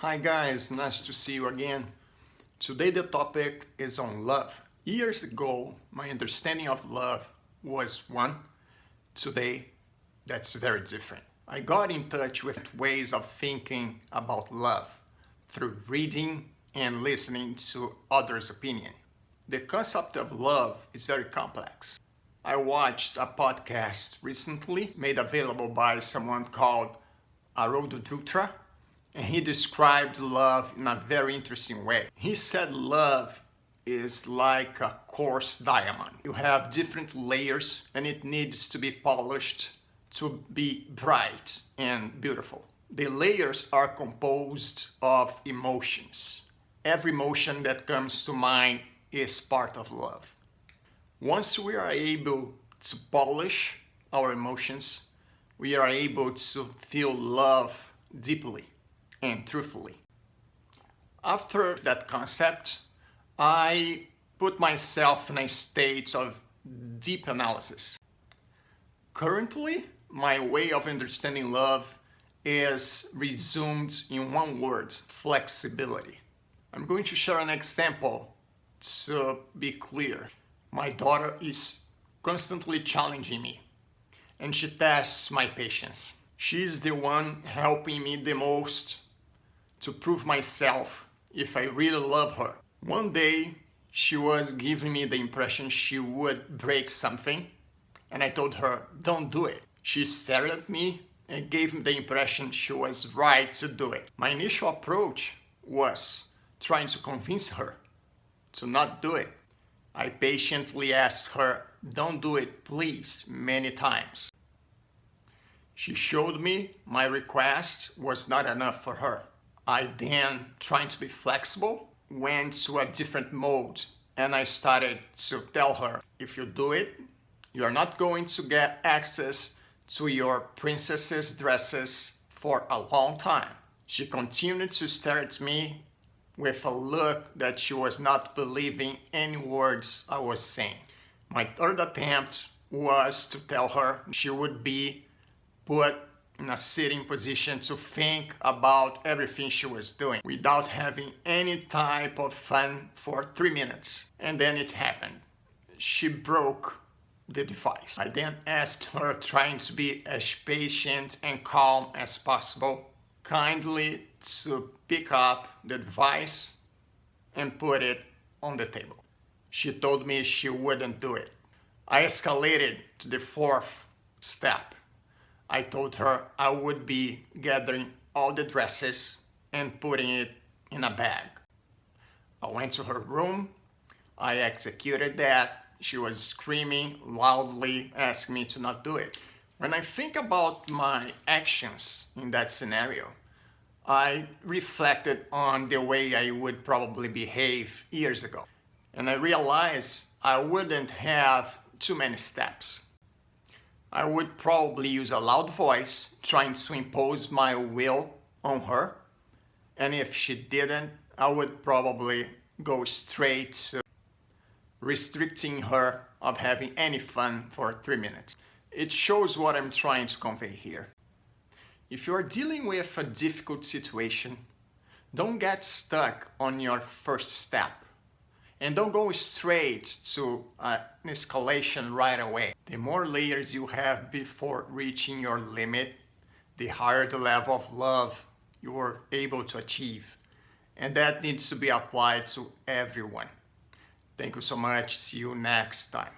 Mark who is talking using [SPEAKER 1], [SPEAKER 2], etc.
[SPEAKER 1] Hi guys, nice to see you again. Today the topic is on love. Years ago, my understanding of love was one. Today, that's very different. I got in touch with ways of thinking about love through reading and listening to others' opinion. The concept of love is very complex. I watched a podcast recently made available by someone called Arodo Dutra, and he described love in a very interesting way. He said love is like a coarse diamond. You have different layers and it needs to be polished to be bright and beautiful. The layers are composed of emotions. Every emotion that comes to mind is part of love. Once we are able to polish our emotions, we are able to feel love deeply and truthfully. After that concept, I put myself in a state of deep analysis. Currently, my way of understanding love is resumed in one word: flexibility. I'm going to share an example to be clear. My daughter is constantly challenging me, and she tests my patience. She's the one helping me the most to prove myself if I really love her. One day, she was giving me the impression she would break something, and I told her, don't do it. She stared at me and gave me the impression she was right to do it. My initial approach was trying to convince her to not do it. I patiently asked her, don't do it, please, many times. She showed me my request was not enough for her. I then, trying to be flexible, went to a different mode and I started to tell her, if you do it, you are not going to get access to your princess's dresses for a long time. She continued to stare at me with a look that she was not believing any words I was saying. My third attempt was to tell her she would be put in a sitting position to think about everything she was doing without having any type of fun for 3 minutes. And then it happened. She broke the device. I then asked her, trying to be as patient and calm as possible, kindly to pick up the device and put it on the table. She told me she wouldn't do it. I escalated to the fourth step. I told her I would be gathering all the dresses and putting it in a bag. I went to her room. I executed that. She was screaming loudly, asking me to not do it. When I think about my actions in that scenario, I reflected on the way I would probably behave years ago. And I realized I wouldn't have too many steps. I would probably use a loud voice trying to impose my will on her. And if she didn't, I would probably go straight to restricting her of having any fun for 3 minutes. It shows what I'm trying to convey here. If you're dealing with a difficult situation, don't get stuck on your first step. And don't go straight to an escalation right away. The more layers you have before reaching your limit, the higher the level of love you are able to achieve. And that needs to be applied to everyone. Thank you so much. See you next time.